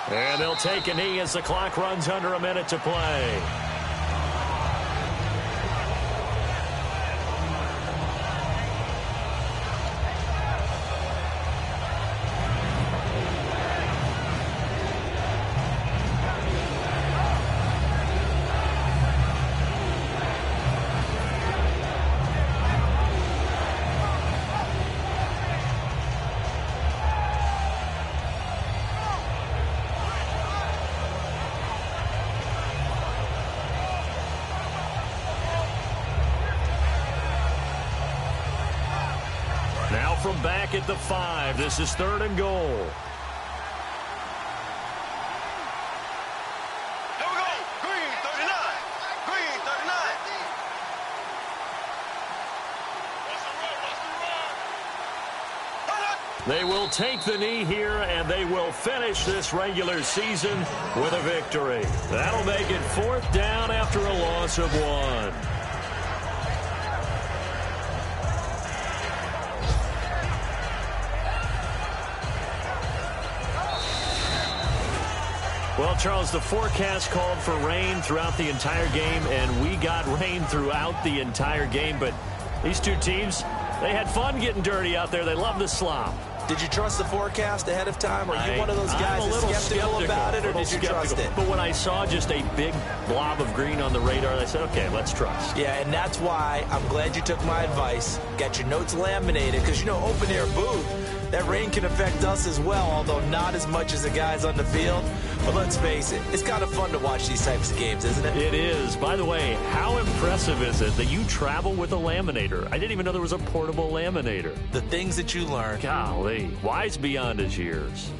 And they'll take a knee as the clock runs under a minute to play. Now from back at the 5, this is 3rd and goal. Here we go. Green 39. Green 39. They will take the knee here, and they will finish this regular season with a victory. That'll make it 4th down after a loss of 1. Well, Charles, the forecast called for rain throughout the entire game, and we got rain throughout the entire game. But these two teams, they had fun getting dirty out there. They love the slop. Did you trust the forecast ahead of time? Or are you one of those guys that's skeptical about it, or did you trust it? But when I saw just a big blob of green on the radar, I said, okay, let's trust. Yeah, and that's why I'm glad you took my advice. Got your notes laminated, because, you know, open-air booth, that rain can affect us as well, although not as much as the guys on the field. But let's face it, it's kind of fun to watch these types of games, isn't it? It is. By the way, how impressive is it that you travel with a laminator? I didn't even know there was a portable laminator. The things that you learn. Golly, wise beyond his years.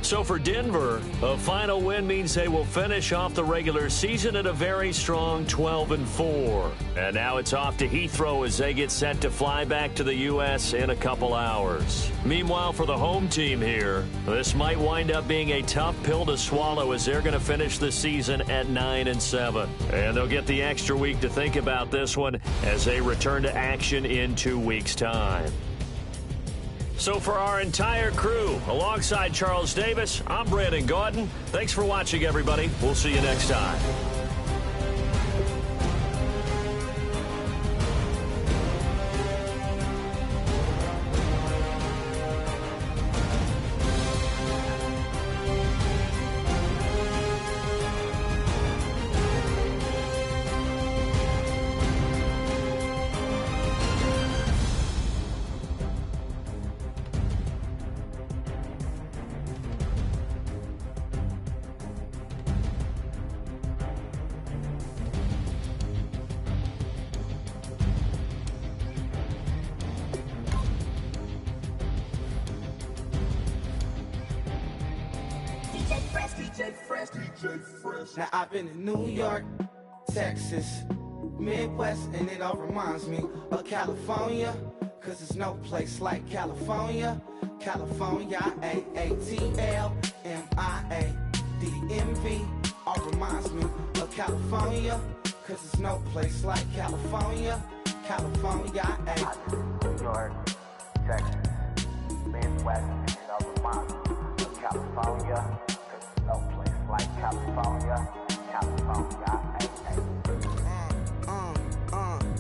So for Denver, a final win means they will finish off the regular season at a very strong 12-4. And now it's off to Heathrow as they get set to fly back to the U.S. in a couple hours. Meanwhile, for the home team here, this might wind up being a tough pill to swallow as they're going to finish the season at 9-7. And they'll get the extra week to think about this one as they return to action in 2 weeks' time. So for our entire crew, alongside Charles Davis, I'm Brandon Gaudin. Thanks for watching, everybody. We'll see you next time. Now I've been in New York, Texas, Midwest, and it all reminds me of California, cause there's no place like California. California, A-A-T-L-M-I-A-D-M-V, all reminds me of California, cause there's no place like California. California, New York, Texas, Midwest, and it all reminds me of California, cause there's no place like California.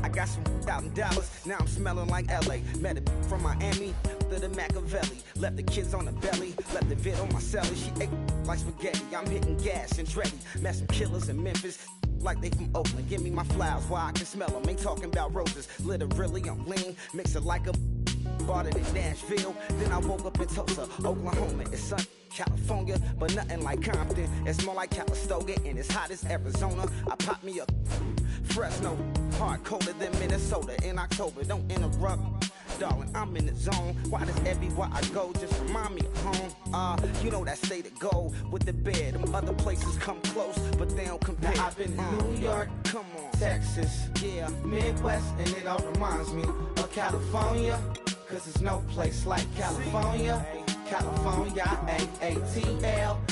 I got some out in Dallas, now I'm smelling like LA. Met a from Miami, to the Machiavelli. Left the kids on the belly, left the vid on my celly. She ate like spaghetti, I'm hitting gas and Tretti. Met some killers in Memphis, like they from Oakland. Give me my flowers while I can smell them. Ain't talking about roses, literally I'm lean. Mix it like a Bought it in Nashville, then I woke up in Tulsa, Oklahoma. It's sunny, California, but nothing like Compton. It's more like Calistoga, and it's hot as Arizona. I pop me a Fresno, hard colder than Minnesota in October. Don't interrupt, darling, I'm in the zone. Why does everywhere I go just remind me of home? You know that state of gold with the bed. Them other places come close, but they don't compare. Now I've been to New York, come on, Texas, yeah, Midwest, and it all reminds me of California. Cause there's no place like California. California, A-A-T-L-M-I-A-D-M-V.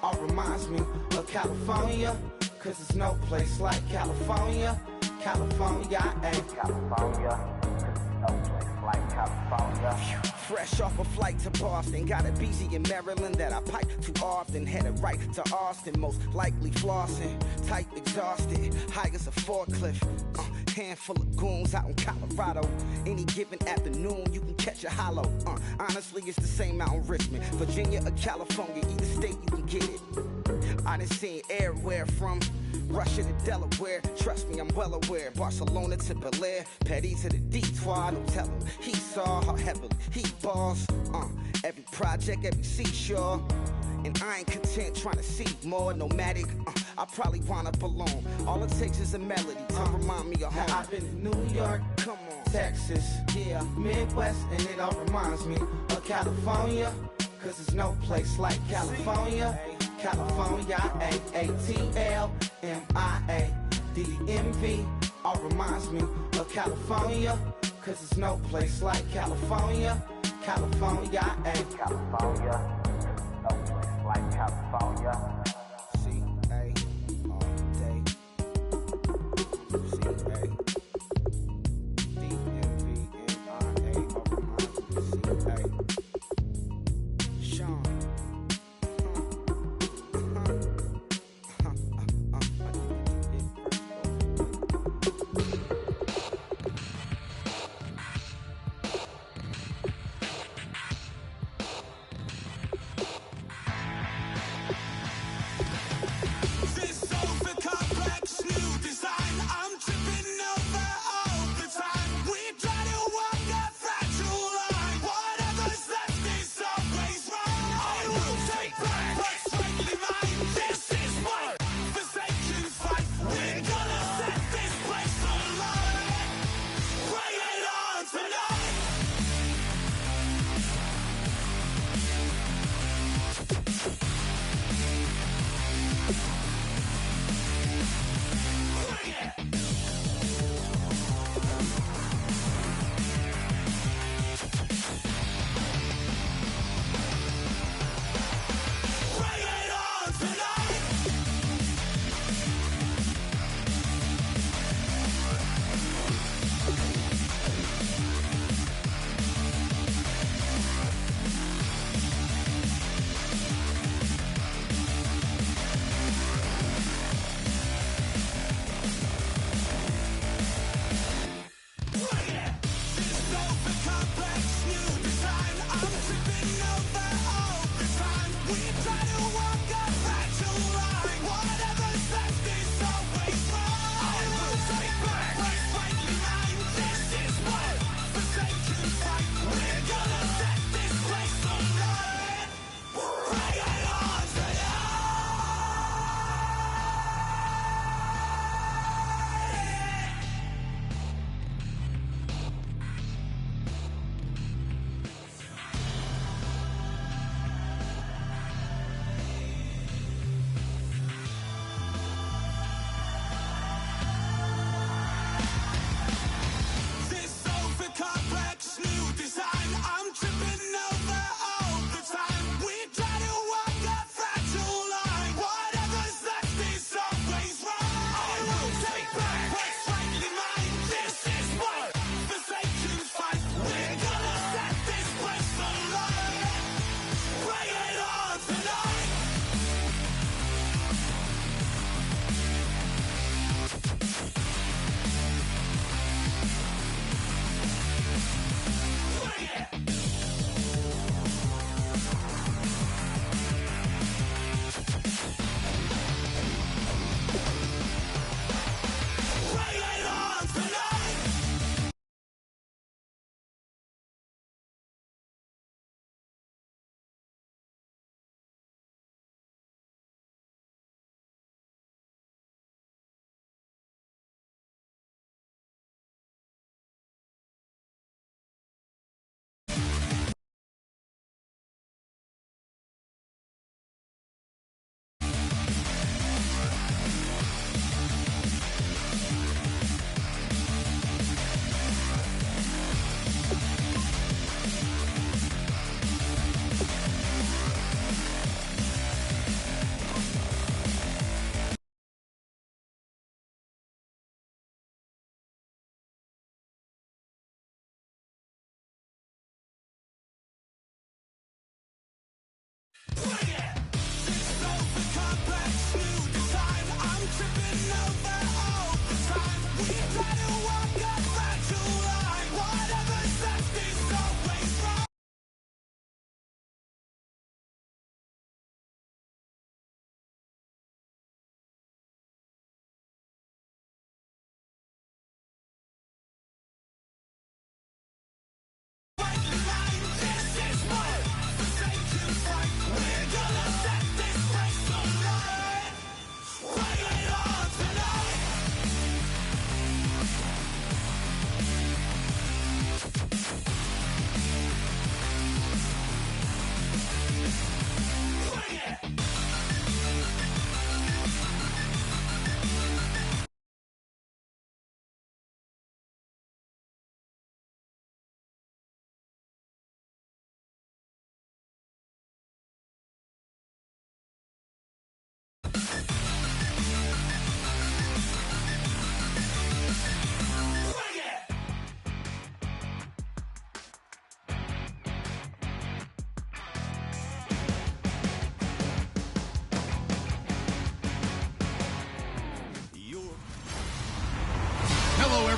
All reminds me of California. Cause there's no place like California. California, California, no place like California. Fresh off a flight to Boston, got a BZ in Maryland that I pipe too often. Headed right to Austin, most likely flossing. Tight, exhausted, high as a forklift. Handful of goons out in Colorado. Any given afternoon, you can catch a hollow. Honestly, it's the same out in Richmond, Virginia or California. Either state, you can get it. I done seen everywhere from Russia to Delaware. Trust me, I'm well aware. Barcelona to Bel Air, Petty to the Detroit. Don't tell him he saw how heavily he balls. Every project, every seashore. And I ain't content trying to see more nomadic. I probably wind up alone. All it takes is a melody to remind me of home. Now I've been to New York, come on, Texas, yeah, Midwest, and it all reminds me of California. Cause there's no place like California. California, A-A-T-L-M-I-A-D-M-V. All reminds me of California. Cause there's no place like California. California, California, no place like California. C-A, all day. C-A, D-M-V-N-I-A, all reminds me of C-A. Sean.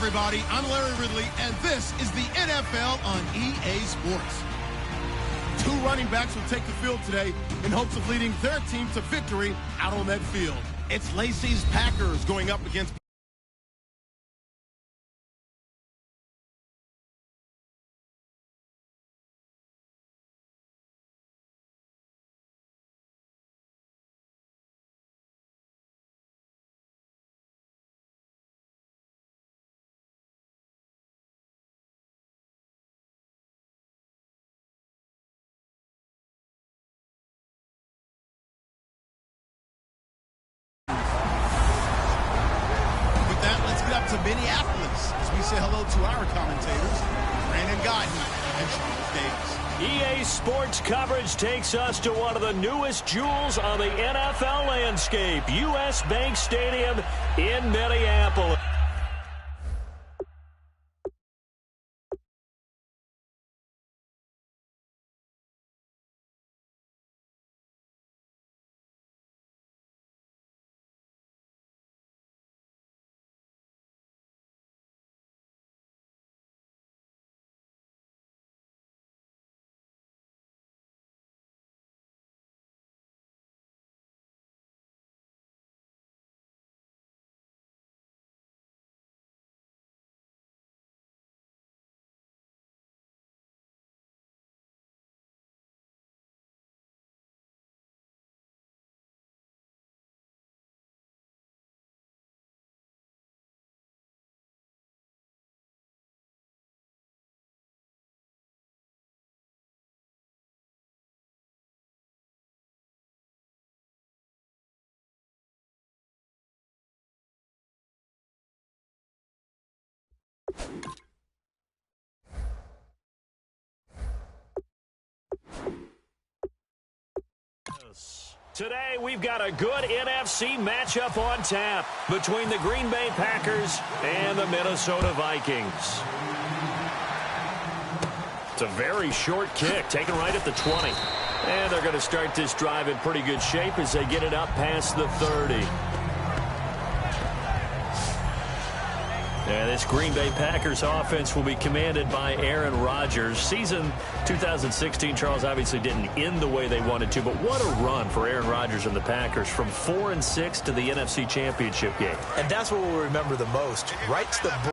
everybody. I'm Larry Ridley, and this is the NFL on EA Sports. Two running backs will take the field today in hopes of leading their team to victory out on that field. It's Lacey's Packers going up against to Minneapolis as we say hello to our commentators, Brandon Guyton and Charles Davis. EA Sports coverage takes us to one of the newest jewels on the NFL landscape, U.S. Bank Stadium in Minneapolis. Today, we've got a good NFC matchup on tap between the Green Bay Packers and the Minnesota Vikings. It's a very short kick, taken right at the 20. And they're going to start this drive in pretty good shape as they get it up past the 30. And this Green Bay Packers offense will be commanded by Aaron Rodgers. Season 2016, Charles, obviously didn't end the way they wanted to, but what a run for Aaron Rodgers and the Packers from 4-6 to the NFC Championship game. And that's what we'll remember the most. Right to the